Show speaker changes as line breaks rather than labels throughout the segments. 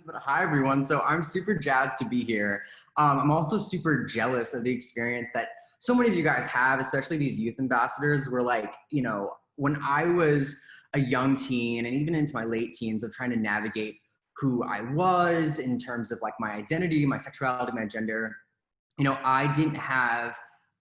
But hi everyone. So I'm super jazzed to be here. I'm also super jealous of the experience that so many of you guys have, especially these youth ambassadors. Were like, when I was a young teen and even into my late teens of trying to navigate who I was in terms of like my identity, my sexuality, my gender, I didn't have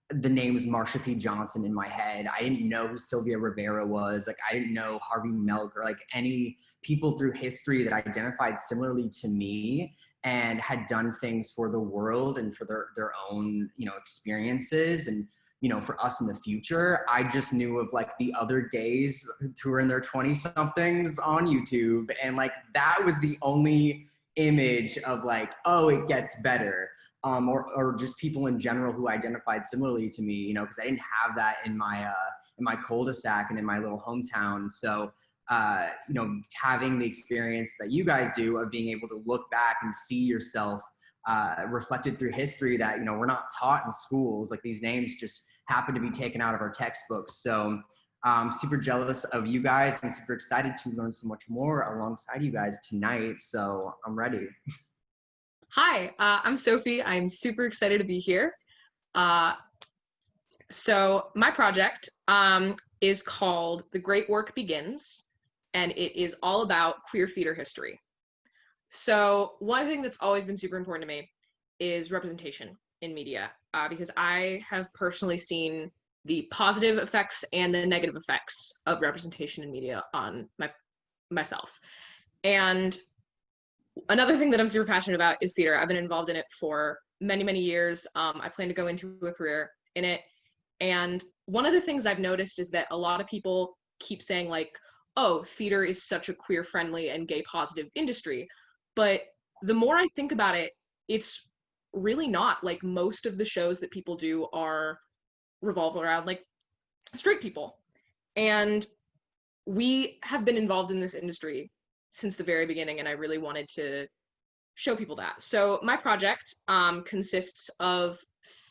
the names Marsha P. Johnson in my head. I didn't know who Sylvia Rivera was. Like, I didn't know Harvey Milk or like any people through history that identified similarly to me and had done things for the world and for their own, experiences and, for us in the future. I just knew of like the other gays who were in their 20 somethings on YouTube. And like, that was the only image of like, oh, it gets better. Or just people in general who identified similarly to me, because I didn't have that in my cul-de-sac and in my little hometown. So, having the experience that you guys do of being able to look back and see yourself reflected through history that, we're not taught in schools. Like, these names just happen to be taken out of our textbooks. So I'm super jealous of you guys and super excited to learn so much more alongside you guys tonight. So I'm ready.
Hi, I'm Sophie. I'm super excited to be here. So my project is called The Great Work Begins, and it is all about queer theater history. So one thing that's always been super important to me is representation in media, because I have personally seen the positive effects and the negative effects of representation in media on myself. And another thing that I'm super passionate about is theater. I've been involved in it for many, many years. I plan to go into a career in it. And one of the things I've noticed is that a lot of people keep saying like, oh, theater is such a queer friendly and gay positive industry. But the more I think about it, it's really not. Like, most of the shows that people do are revolve around like straight people. And we have been involved in this industry since the very beginning, and I really wanted to show people that. So my project consists of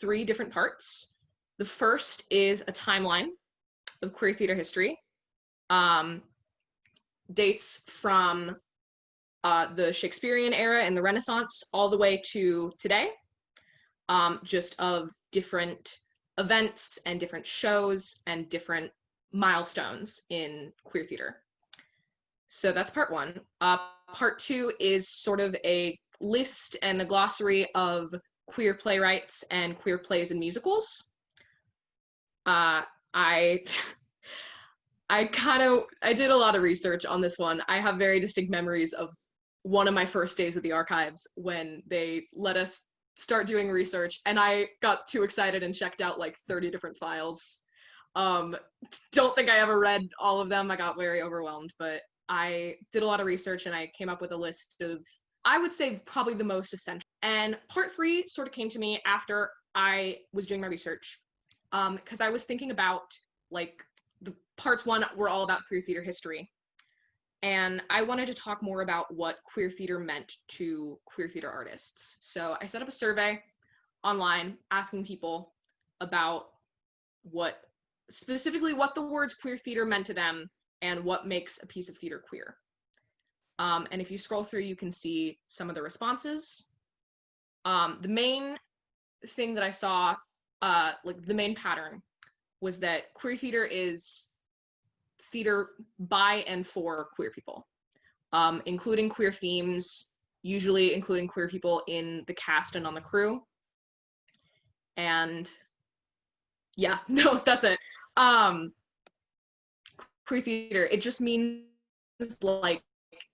3 different parts. The first is a timeline of queer theater history, dates from the Shakespearean era and the Renaissance all the way to today, just of different events and different shows and different milestones in queer theater. So that's part 1. Part 2 is sort of a list and a glossary of queer playwrights and queer plays and musicals. I did a lot of research on this one. I have very distinct memories of one of my first days at the archives when they let us start doing research, and I got too excited and checked out like 30 different files. Don't think I ever read all of them. I got very overwhelmed, but I did a lot of research and I came up with a list of, I would say, probably the most essential. And part 3 sort of came to me after I was doing my research, because I was thinking about, like, the parts 1 were all about queer theater history. And I wanted to talk more about what queer theater meant to queer theater artists. So I set up a survey online asking people about specifically what the words queer theater meant to them and what makes a piece of theater queer. And if you scroll through, you can see some of the responses. The main thing that I saw, like the main pattern, was that queer theater is theater by and for queer people, including queer themes, usually including queer people in the cast and on the crew. And yeah, no, that's it. Queer theater, it just means like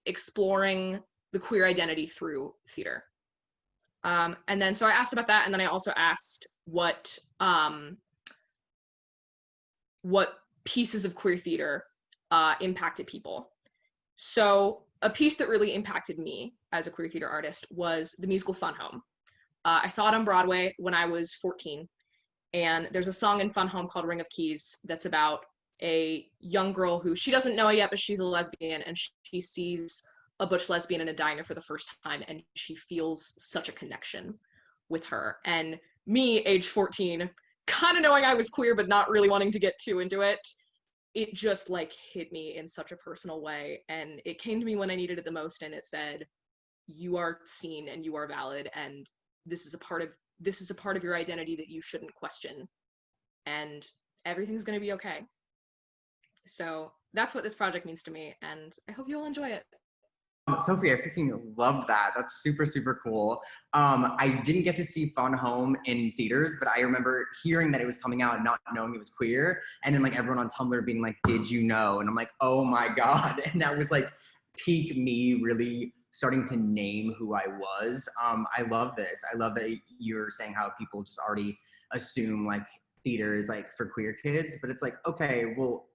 exploring the queer identity through theater. And then so I asked about that, and then I also asked what pieces of queer theater impacted people. So a piece that really impacted me as a queer theater artist was the musical Fun Home. I saw it on Broadway when I was 14, and there's a song in Fun Home called Ring of Keys that's about a young girl who, she doesn't know it yet, but she's a lesbian, and she sees a butch lesbian in a diner for the first time, and she feels such a connection with her. And me, age 14, kind of knowing I was queer but not really wanting to get too into it, it just like hit me in such a personal way, and it came to me when I needed it the most, and it said, you are seen and you are valid, and this is a part of your identity that you shouldn't question, and everything's going to be okay. So that's what this project means to me, and I hope you all enjoy it.
Sophie, I freaking love that. That's super, super cool. I didn't get to see Fun Home in theaters, but I remember hearing that it was coming out and not knowing it was queer. And then like everyone on Tumblr being like, did you know? And I'm like, oh my God. And that was like peak me really starting to name who I was. I love this. I love that you're saying how people just already assume like theater is like for queer kids, but it's like, okay, well,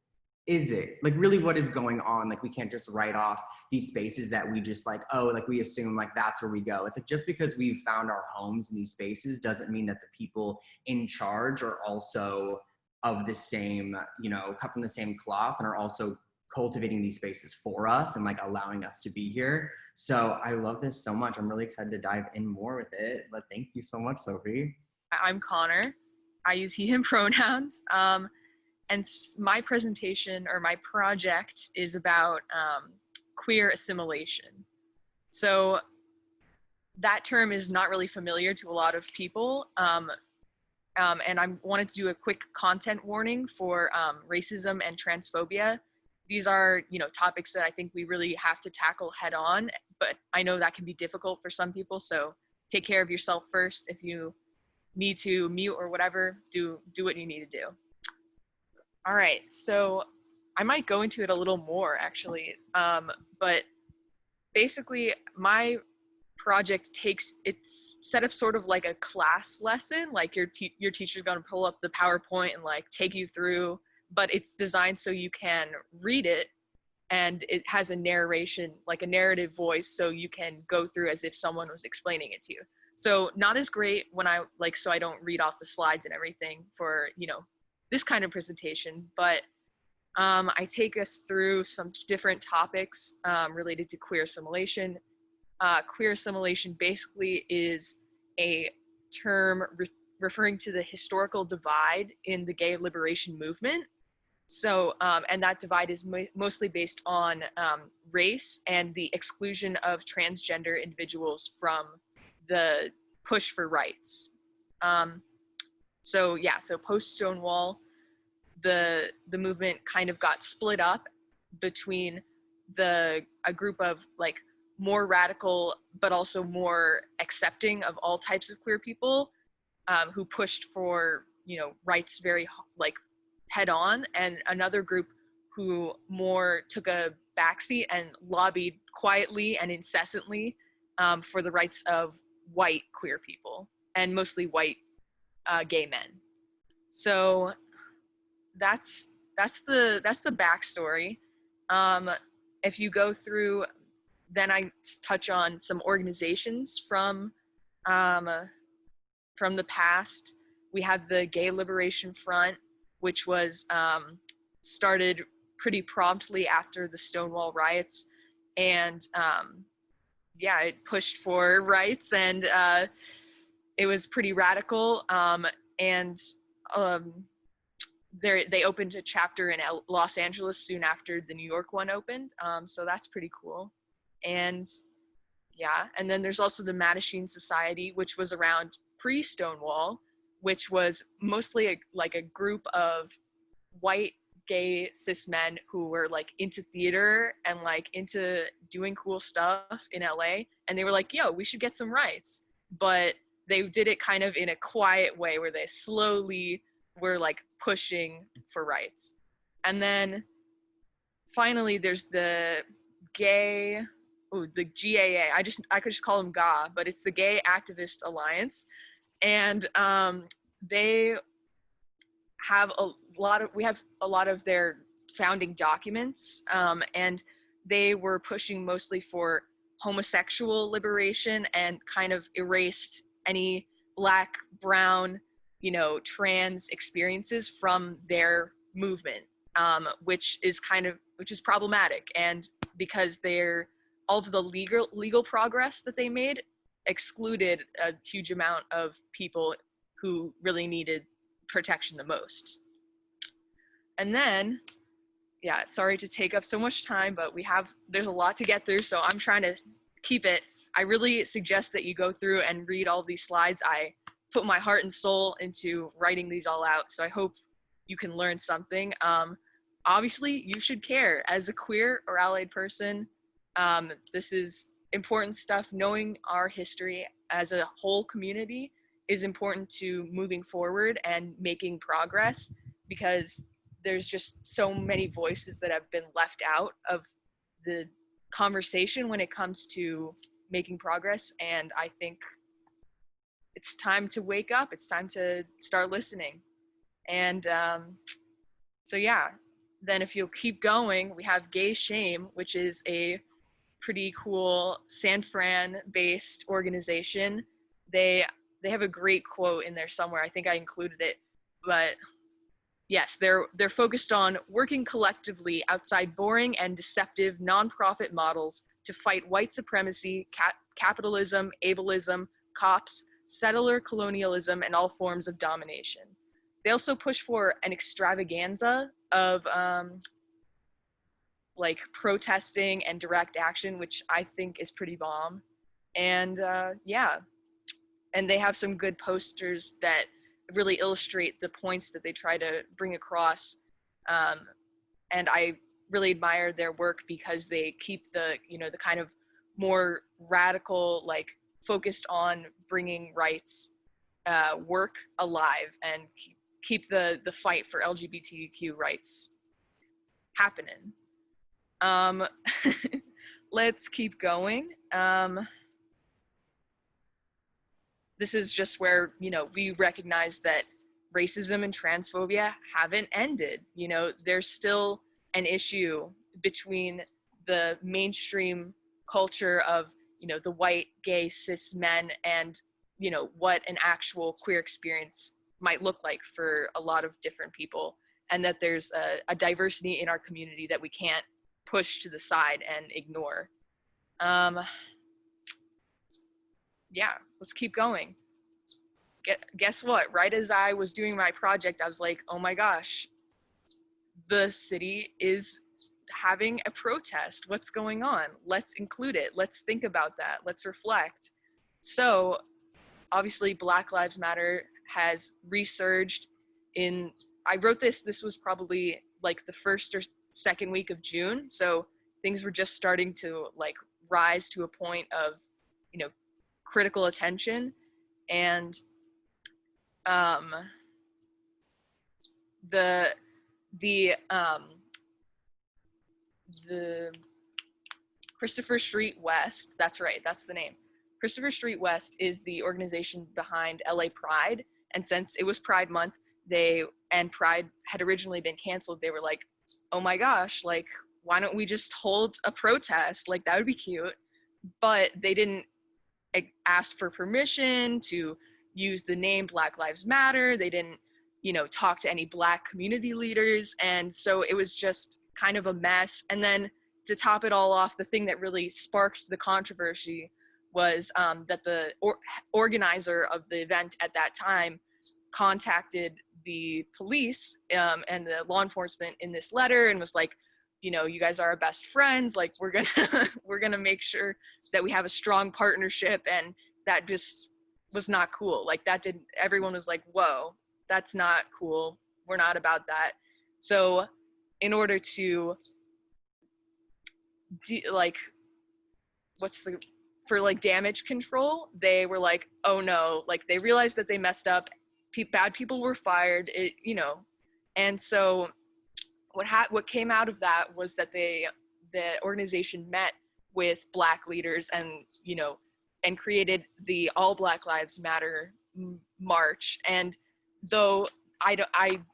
is it like really what is going on? Like we can't just write off these spaces that we just like, oh, like we assume like that's where we go. It's like just because we've found our homes in these spaces doesn't mean that the people in charge are also of the same, you know, cut from the same cloth and are also cultivating these spaces for us and like allowing us to be here. So I love this so much. I'm really excited to dive in more with it. But thank you so much, Sophie.
I'm Connor. I use he, him pronouns. And my presentation or my project is about queer assimilation. So that term is not really familiar to a lot of people. And I wanted to do a quick content warning for racism and transphobia. These are, you know, topics that I think we really have to tackle head on, but I know that can be difficult for some people. So take care of yourself first. If you need to mute or whatever, do what you need to do. All right, so I might go into it a little more actually, but basically my project it's set up sort of like a class lesson, like your teacher's gonna pull up the PowerPoint and like take you through, but it's designed so you can read it and it has a narration, like a narrative voice, so you can go through as if someone was explaining it to you. So not as great when so I don't read off the slides and everything for, you know, this kind of presentation, but I take us through some different topics related to queer assimilation. Queer assimilation basically is a term referring to the historical divide in the gay liberation movement. So, and that divide is mostly based on race and the exclusion of transgender individuals from the push for rights. So post Stonewall, the movement kind of got split up between a group of like more radical but also more accepting of all types of queer people who pushed for, you know, rights very like head on, and another group who more took a backseat and lobbied quietly and incessantly for the rights of white queer people and mostly white gay men. So that's the backstory. If you go through, then I touch on some organizations from the past. We have the Gay Liberation Front, which was started pretty promptly after the Stonewall riots, and it pushed for rights, and it was pretty radical, and they opened a chapter in Los Angeles soon after the New York one opened, so that's pretty cool. And and then there's also the Mattachine Society, which was around pre-Stonewall, which was mostly a group of white gay cis men who were like into theater and like into doing cool stuff in LA, and they were like, yo, we should get some rights, but they did it kind of in a quiet way where they slowly were like pushing for rights. And then finally there's the GAA. I could just call them GA, but it's the Gay Activist Alliance, and they have we have a lot of their founding documents, and they were pushing mostly for homosexual liberation and kind of erased any Black, brown, you know, trans experiences from their movement, which is problematic, and because all of the legal progress that they made excluded a huge amount of people who really needed protection the most. And then, sorry to take up so much time, but there's a lot to get through, so I'm trying to keep it I really suggest that you go through and read all these slides. I put my heart and soul into writing these all out, so I hope you can learn something. Obviously, you should care as a queer or allied person. This is important stuff. Knowing our history as a whole community is important to moving forward and making progress, because there's just so many voices that have been left out of the conversation when it comes to making progress. And I think it's time to wake up. It's time to start listening. And so yeah, then if you'll keep going, we have Gay Shame, which is a pretty cool San Fran based organization. They have a great quote in there somewhere. I think I included it, but yes, they're focused on working collectively outside boring and deceptive nonprofit models to fight white supremacy, capitalism, ableism, cops, settler colonialism, and all forms of domination. They also push for an extravaganza of like protesting and direct action, which I think is pretty bomb. And yeah, and they have some good posters that really illustrate the points that they try to bring across. And I really admire their work because they keep the, you know, the kind of more radical, like focused on bringing rights work alive and keep the fight for LGBTQ rights happening. Let's keep going. This is just where, you know, we recognize that racism and transphobia haven't ended. You know, there's still an issue between the mainstream culture of, you know, the white, gay, cis men and, you know, what an actual queer experience might look like for a lot of different people. And that there's a diversity in our community that we can't push to the side and ignore. Yeah, let's keep going. Guess what? Right as I was doing my project, I was like, oh my gosh, the city is having a protest. What's going on? Let's include it. Let's think about that. Let's reflect. So obviously Black Lives Matter has resurged in, I wrote this was probably like the first or second week of June. So things were just starting to like rise to a point of, you know, critical attention. And the Christopher Street West, that's right, that's the name. Christopher Street West is the organization behind LA Pride. And since it was Pride Month, and Pride had originally been canceled, they were like, oh my gosh, like, why don't we just hold a protest? Like, that would be cute. But they didn't ask for permission to use the name Black Lives Matter. They didn't, you know, talk to any Black community leaders. And so it was just kind of a mess. And then to top it all off, the thing that really sparked the controversy was that the organizer of the event at that time contacted the police and the law enforcement in this letter and was like, you know, you guys are our best friends. Like, we're gonna make sure that we have a strong partnership. And that just was not cool. Like, everyone was like, whoa, that's not cool. We're not about that. So in order to for damage control, they were like, oh no, like they realized that they messed up. Bad people were fired, you know. And so what came out of that was that the organization met with Black leaders and, you know, and created the All Black Lives Matter march. And though I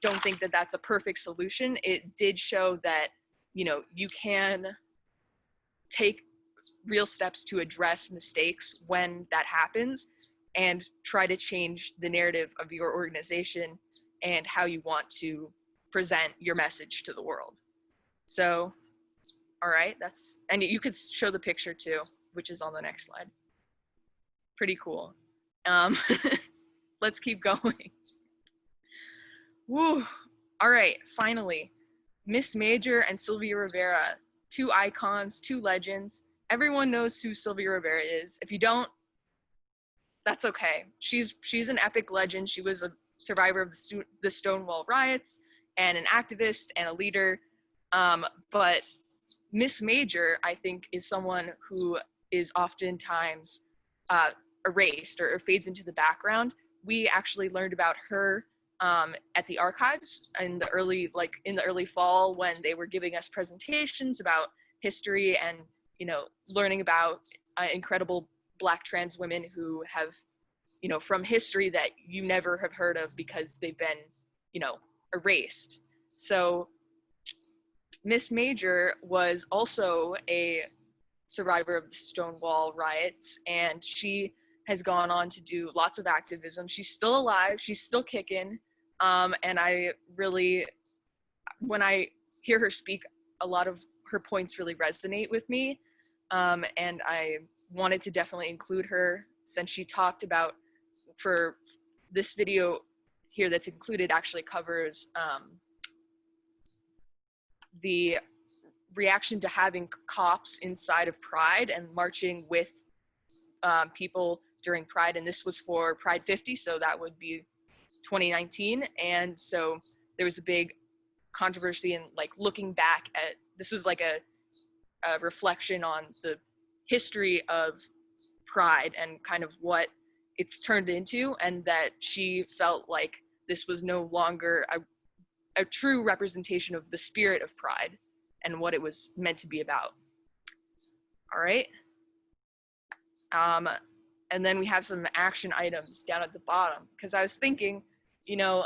don't think that that's a perfect solution, it did show that, you know, you can take real steps to address mistakes when that happens and try to change the narrative of your organization and how you want to present your message to the world. So, all right, and you could show the picture too, which is on the next slide. Pretty cool. Let's keep going. Woo. All right, finally, Miss Major and Sylvia Rivera, two icons, two legends. everyone knows who Sylvia Rivera is. If you don't, that's okay. She's an epic legend. She was a survivor of the Stonewall riots and an activist and a leader. But Miss Major, I think, is someone who is oftentimes erased or fades into the background. We actually learned about her at the archives in the early fall, when they were giving us presentations about history and, you know, learning about incredible Black trans women who have, you know, from history that you never have heard of because they've been, you know, erased. So Miss Major was also a survivor of the Stonewall riots, and she has gone on to do lots of activism. She's still alive, she's still kicking, and I really, when I hear her speak, a lot of her points really resonate with me, and I wanted to definitely include her, since she talked about, for this video here that's included actually covers the reaction to having cops inside of Pride and marching with people during Pride, and this was for Pride 50, so that would be 2019. And so there was a big controversy, and like looking back at, this was like a reflection on the history of Pride and kind of what it's turned into, and that she felt like this was no longer a true representation of the spirit of Pride and what it was meant to be about. All right. And then we have some action items down at the bottom, because I was thinking, you know,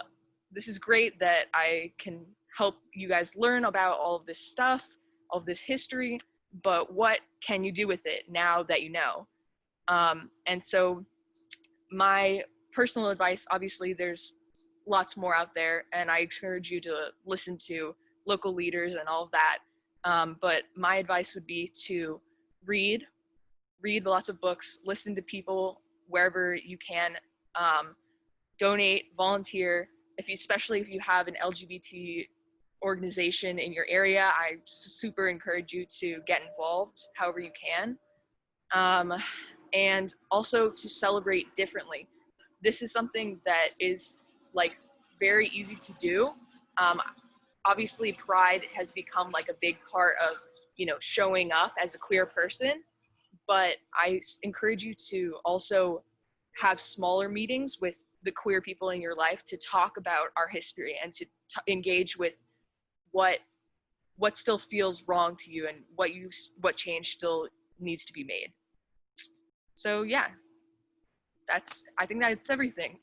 this is great that I can help you guys learn about all of this stuff, all of this history, but what can you do with it now that you know? And so my personal advice, obviously there's lots more out there, and I encourage you to listen to local leaders and all of that. But my advice would be to read lots of books, listen to people wherever you can, donate, volunteer. Especially if you have an LGBT organization in your area, I super encourage you to get involved however you can. And also to celebrate differently. This is something that is like very easy to do. Obviously Pride has become like a big part of, you know, showing up as a queer person, but I encourage you to also have smaller meetings with the queer people in your life to talk about our history and to engage with what still feels wrong to you and what change still needs to be made. So yeah, I think that's everything.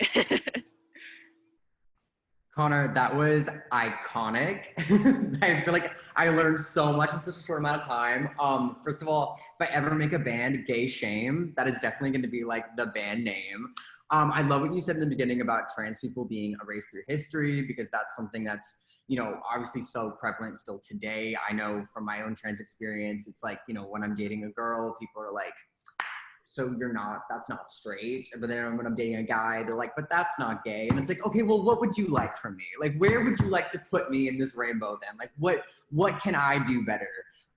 Connor, that was iconic. I feel like I learned so much in such a short amount of time. First of all, if I ever make a band, Gay Shame, that is definitely going to be like the band name. I love what you said in the beginning about trans people being erased through history, because that's something that's, you know, obviously so prevalent still today. I know from my own trans experience, it's like, you know, when I'm dating a girl, people are like, so that's not straight. But then when I'm dating a guy, they're like, but that's not gay. And it's like, okay, well, what would you like from me? Like, where would you like to put me in this rainbow then? Like, what can I do better?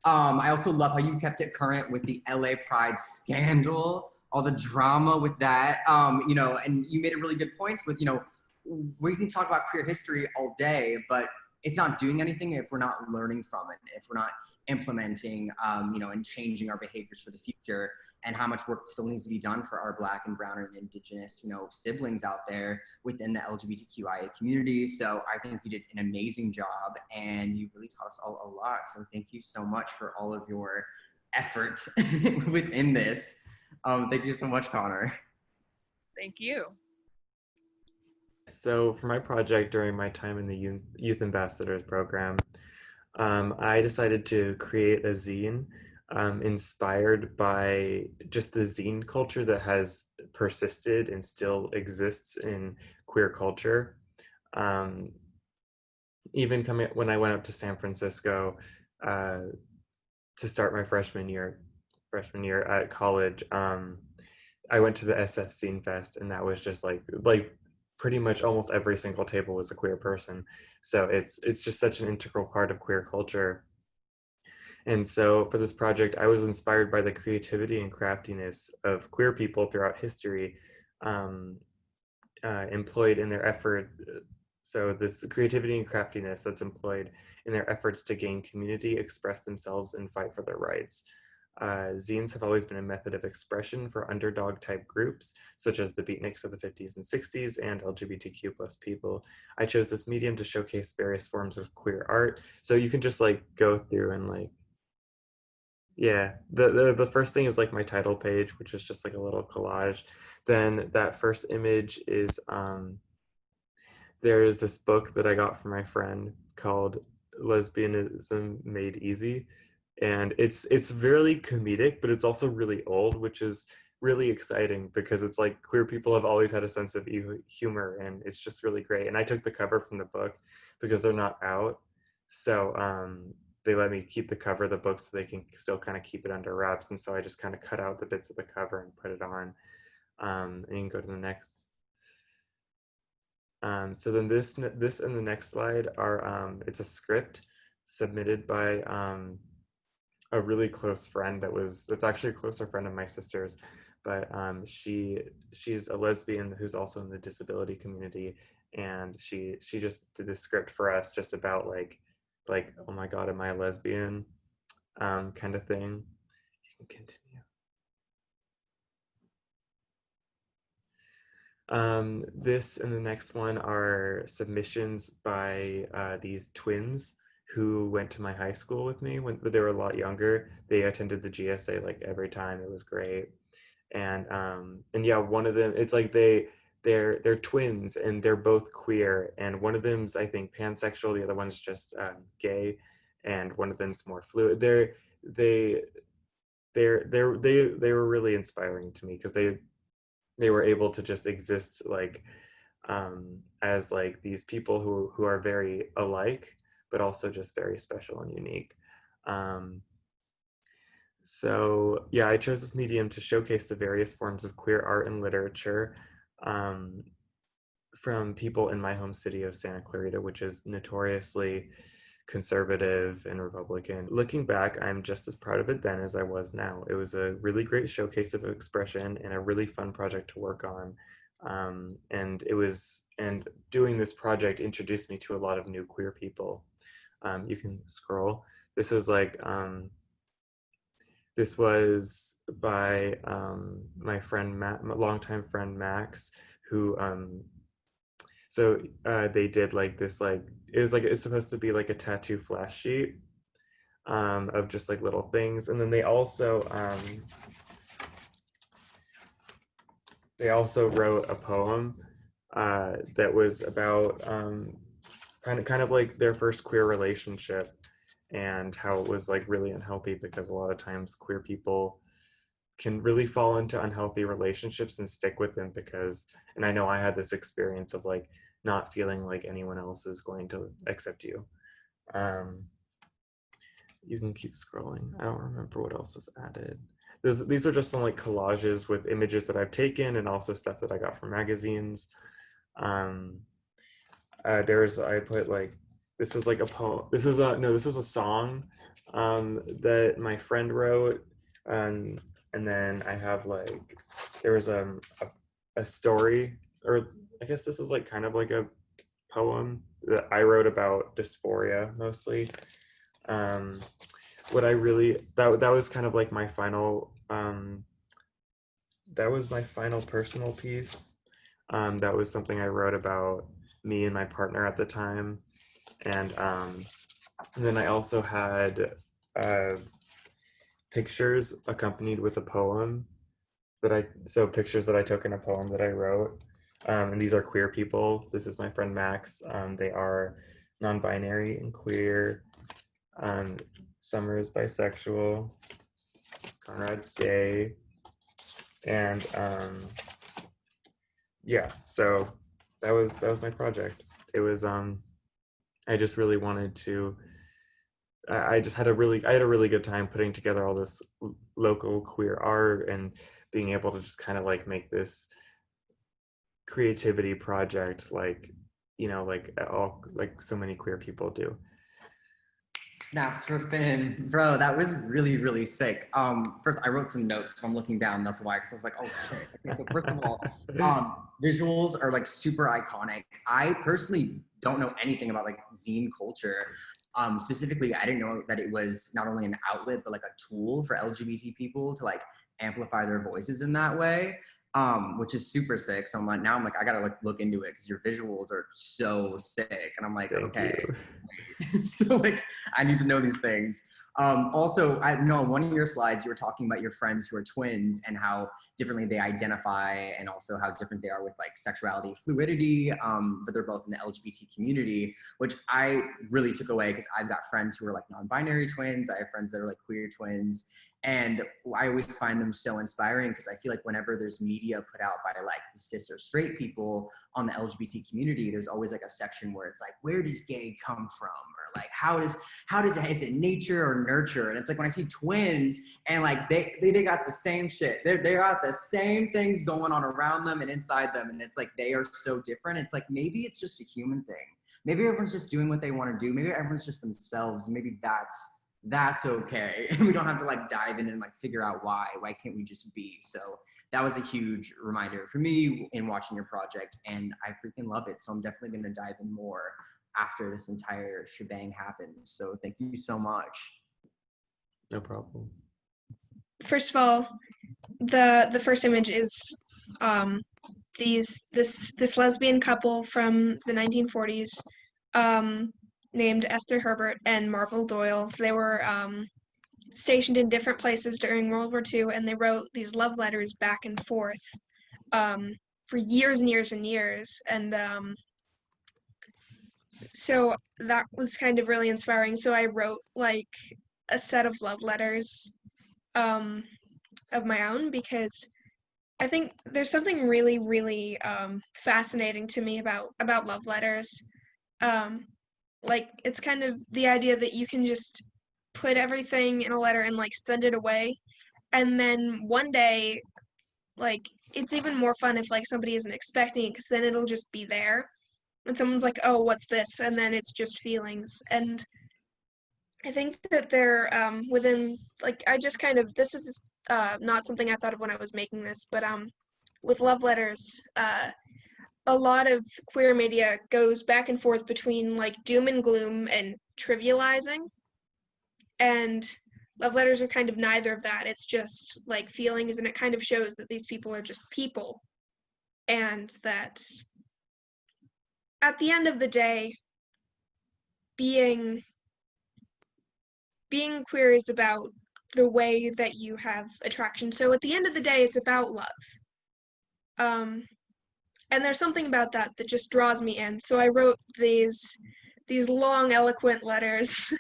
I also love how you kept it current with the LA Pride scandal, all the drama with that, you know, and you made a really good points with, you know, we can talk about queer history all day, but it's not doing anything if we're not learning from it, if we're not implementing, you know, and changing our behaviors for the future, and how much work still needs to be done for our Black and Brown and Indigenous, you know, siblings out there within the LGBTQIA community. So I think you did an amazing job, and you really taught us all a lot. So thank you so much for all of your effort within this. Thank you so much, Connor.
Thank you.
So for my project during my time in the Youth Ambassadors program, I decided to create a zine inspired by just the zine culture that has persisted and still exists in queer culture. Even when I went up to San Francisco to start my freshman year at college, I went to the SF Zine Fest, and that was just like pretty much almost every single table was a queer person. So it's just such an integral part of queer culture. And so for this project, I was inspired by the creativity and craftiness of queer people throughout history, um, employed in their effort. So this creativity and craftiness that's employed in their efforts to gain community, express themselves, and fight for their rights. Zines have always been a method of expression for underdog type groups, such as the beatniks of the 50s and 60s and LGBTQ plus people. I chose this medium to showcase various forms of queer art. So you can just like go through and like, yeah, the first thing is like my title page, which is just like a little collage. Then that first image is there is this book that I got from my friend called Lesbianism Made Easy, and it's really comedic, but it's also really old, which is really exciting because it's like queer people have always had a sense of humor, and it's just really great. And I took the cover from the book because they're not out, so they let me keep the cover of the book so they can still kind of keep it under wraps. And so I just kind of cut out the bits of the cover and put it on. And you can go to the next. So then this and the next slide are, it's a script submitted by a really close friend that's actually a closer friend of my sister's, but she's a lesbian who's also in the disability community, and she just did this script for us just about like, oh my God, am I a lesbian, kind of thing. You can continue. This and the next one are submissions by these twins who went to my high school with me when they were a lot younger. They attended the GSA like every time. It was great. And yeah, one of them, it's like they're twins and they're both queer. And one of them's, I think, pansexual. The other one's just gay. And one of them's more fluid. They were really inspiring to me because they were able to just exist like as like these people who are very alike, but also just very special and unique. So yeah, I chose this medium to showcase the various forms of queer art and literature from people in my home city of Santa Clarita, which is notoriously conservative and Republican. Looking back, I'm just as proud of it then as I was now. It was a really great showcase of expression and a really fun project to work on. And doing this project introduced me to a lot of new queer people. You can scroll. This was like, this was by my friend, my longtime friend Max, who so they did like this, like it's supposed to be like a tattoo flash sheet of just like little things, and then they also wrote a poem that was about kind of like their first queer relationship and how it was like really unhealthy because a lot of times queer people can really fall into unhealthy relationships and stick with them because, and I know I had this experience of like not feeling like anyone else is going to accept you. You can keep scrolling. I don't remember what else was added. These are just some like collages with images that I've taken and also stuff that I got from magazines. I put like, this was like a poem. This was a song that my friend wrote. And then I have like, there was a story, or I guess this is like kind of like a poem that I wrote about dysphoria mostly. What I really, that was kind of like my final, that was my final personal piece. That was something I wrote about me and my partner at the time. And then I also had pictures accompanied with a poem pictures that I took in a poem that I wrote. And these are queer people. This is my friend Max. They are non-binary and queer. Summer is bisexual. Conrad's gay. And yeah, so that was my project. It was I just really wanted to, I had a really good time putting together all this local queer art and being able to just kind of like make this creativity project like, like all, like so many queer people do.
Snaps for Finn. Bro, that was really, really sick. First, I wrote some notes, so I'm looking down. That's why, because I was like, oh, shit. Okay, so first of all, visuals are like super iconic. I personally don't know anything about like zine culture. Specifically, I didn't know that it was not only an outlet, but like a tool for LGBT people to like amplify their voices in that way. Which is super sick. So I'm like, I gotta like look into it because your visuals are so sick. And I'm like,
Thank
okay,
you.
so like I need to know these things. Also, I know on one of your slides you were talking about your friends who are twins and how differently they identify, and also how different they are with like sexuality fluidity. But they're both in the LGBT community, which I really took away because I've got friends who are like non-binary twins. I have friends that are like queer twins. And I always find them so inspiring because I feel like whenever there's media put out by like cis or straight people on the LGBT community, there's always like a section where it's like, where does gay come from? Or like, is it nature or nurture? And it's like when I see twins and like they got the same shit. They got the same things going on around them and inside them. And it's like, they are so different. It's like, maybe it's just a human thing. Maybe everyone's just doing what they want to do. Maybe everyone's just themselves. Maybe that's okay. And we don't have to like dive in and like figure out why can't we just be? So that was a huge reminder for me in watching your project, and I freaking love it. So I'm definitely going to dive in more after this entire shebang happens. So thank you so much.
No problem.
First of all, the first image is this lesbian couple from the 1940s, named Esther Herbert and Marvel Doyle. They were stationed in different places during World War II, and they wrote these love letters back and forth for years and years and years. And so that was kind of really inspiring. So I wrote like a set of love letters of my own, because I think there's something really, really fascinating to me about love letters. Like, it's kind of the idea that you can just put everything in a letter and like send it away, and then one day, like, it's even more fun if like somebody isn't expecting it, because then it'll just be there and someone's like, oh, what's this? And then it's just feelings. And I think that they're within, like, I just kind of, this is not something I thought of when I was making this, but with love letters, a lot of queer media goes back and forth between like doom and gloom and trivializing, and love letters are kind of neither of that. It's just like feelings, and it kind of shows that these people are just people, and that at the end of the day, being queer is about the way that you have attraction. So at the end of the day, it's about love. And there's something about that that just draws me in. So I wrote these long, eloquent letters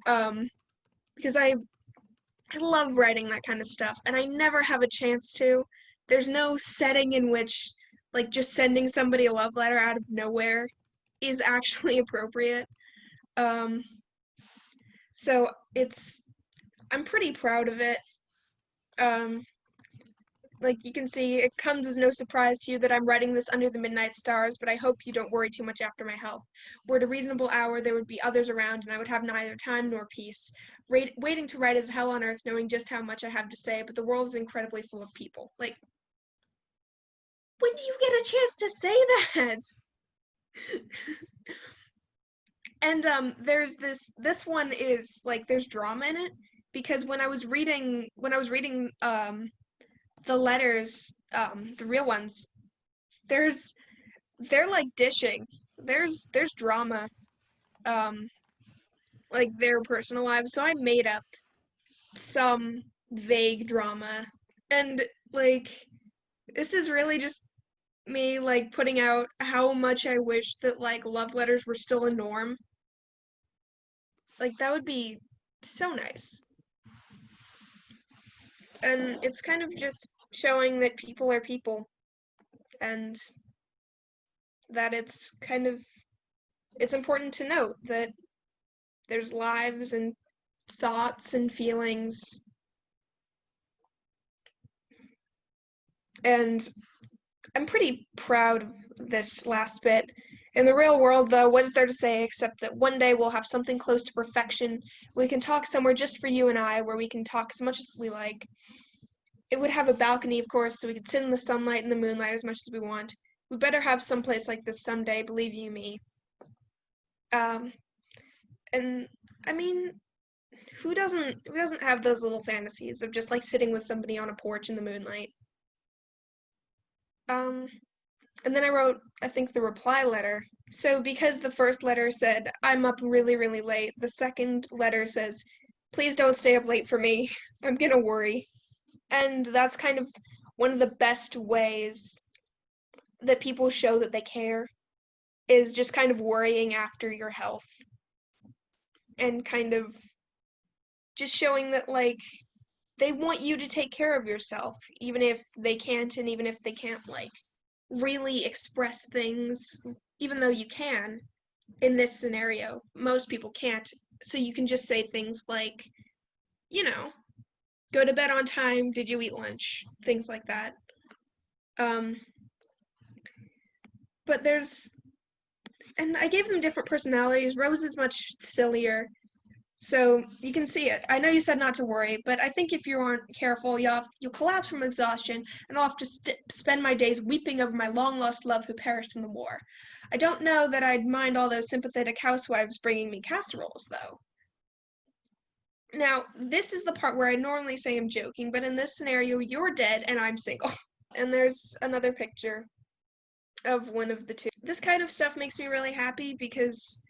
because I love writing that kind of stuff, and I never have a chance to. There's no setting in which, like, just sending somebody a love letter out of nowhere is actually appropriate. So I'm pretty proud of it. Like, you can see, it comes as no surprise to you that I'm writing this under the midnight stars, but I hope you don't worry too much after my health. Were at a reasonable hour, there would be others around, and I would have neither time nor peace. Waiting to write is hell on earth, knowing just how much I have to say, but the world is incredibly full of people. Like, when do you get a chance to say that? And there's this one is, like, there's drama in it, because when I was reading the letters, the real ones, they're like dishing. There's drama, like their personal lives. So I made up some vague drama, and like, this is really just me like putting out how much I wish that like love letters were still a norm. Like, that would be so nice. And it's kind of just showing that people are people, and that it's important to note that there's lives and thoughts and feelings. And I'm pretty proud of this last bit. In the real world, though, what is there to say except that one day we'll have something close to perfection? We can talk somewhere just for you and I, where we can talk as much as we like. It would have a balcony, of course, so we could sit in the sunlight and the moonlight as much as we want. We better have some place like this someday, believe you me. And I mean, who doesn't have those little fantasies of just like sitting with somebody on a porch in the moonlight? And then I wrote, I think, the reply letter. So because the first letter said, I'm up really, really late, the second letter says, please don't stay up late for me. I'm gonna worry. And that's kind of one of the best ways that people show that they care, is just kind of worrying after your health. And kind of just showing that, like, they want you to take care of yourself, even if they can't, and even if they can't, like, really express things, even though you can. In this scenario, most people can't, so you can just say things like, you know, go to bed on time, did you eat lunch, things like that. But and I gave them different personalities. Rose is much sillier, so you can see it. I know you said not to worry, but I think if you aren't careful, you'll collapse from exhaustion, and I'll have to spend my days weeping over my long-lost love who perished in the war. I don't know that I'd mind all those sympathetic housewives bringing me casseroles, though. Now, this is the part where I normally say I'm joking, but in this scenario, you're dead and I'm single. And there's another picture of one of the two. This kind of stuff makes me really happy because,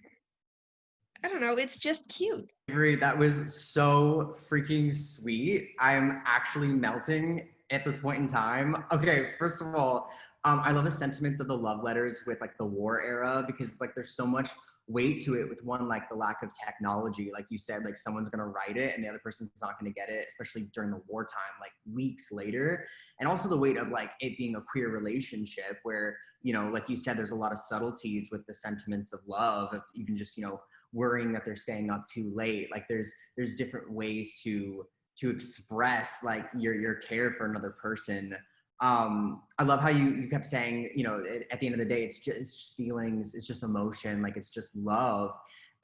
I don't know, it's just cute.
Avery, that was so freaking sweet. I'm actually melting at this point in time. Okay, first of all, I love the sentiments of the love letters with like the war era, because like there's so much weight to it with one, like the lack of technology. Like you said, like someone's gonna write it and the other person's not gonna get it, especially during the wartime, like weeks later. And also the weight of like it being a queer relationship where, you know, like you said, there's a lot of subtleties with the sentiments of love, of even just, you know, worrying that they're staying up too late. Like there's different ways to express like your care for another person. I love how you kept saying, you know, at the end of the day, it's just feelings, it's just emotion, like it's just love.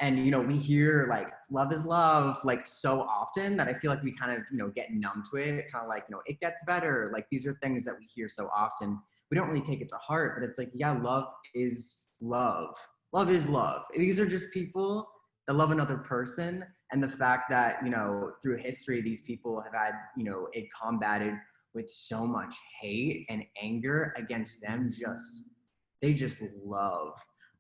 And, you know, we hear like love is love, like so often that I feel like we kind of, you know, get numb to it, kind of like, you know, it gets better. Like these are things that we hear so often. We don't really take it to heart, but it's like, yeah, love is love. Love is love. These are just people that love another person. And the fact that, you know, through history, these people have had, you know, it combated with so much hate and anger against them, they just love.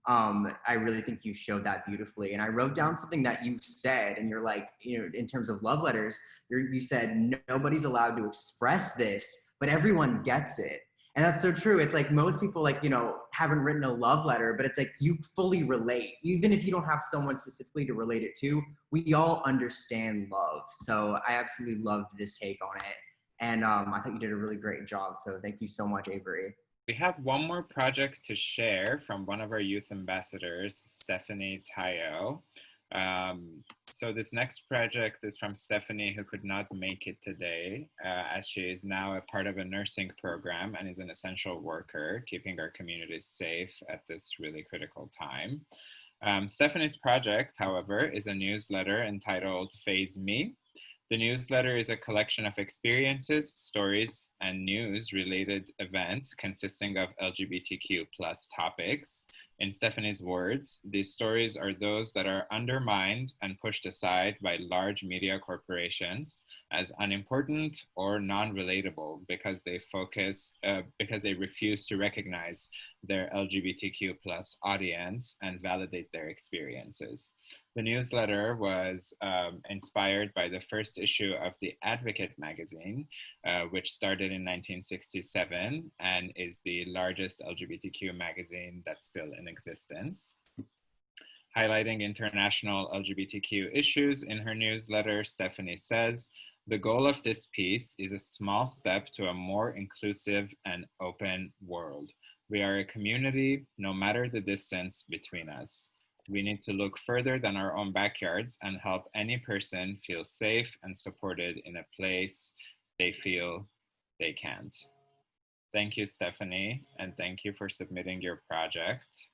I really think you showed that beautifully. And I wrote down something that you said, and you're like, you know, in terms of love letters, you said nobody's allowed to express this, but everyone gets it. And that's so true. It's like most people, like, you know, haven't written a love letter, but it's like you fully relate. Even if you don't have someone specifically to relate it to, we all understand love. So I absolutely loved this take on it. And I thought you did a really great job. So thank you so much, Avery.
We have one more project to share from one of our youth ambassadors, Stephanie Tayo. So this next project is from Stephanie, who could not make it today, as she is now a part of a nursing program and is an essential worker, keeping our communities safe at this really critical time. Stephanie's project, however, is a newsletter entitled Phase Me. The newsletter is a collection of experiences, stories, and news-related events consisting of LGBTQ+ topics. In Stephanie's words, these stories are those that are undermined and pushed aside by large media corporations as unimportant or non-relatable because they refuse to recognize their LGBTQ+ audience and validate their experiences. The newsletter was inspired by the first issue of The Advocate magazine, which started in 1967 and is the largest LGBTQ magazine that's still in existence. Highlighting international LGBTQ issues in her newsletter, Stephanie says, "The goal of this piece is a small step to a more inclusive and open world. We are a community, no matter the distance between us. We need to look further than our own backyards and help any person feel safe and supported in a place they feel they can't." Thank you, Stephanie, and thank you for submitting your project.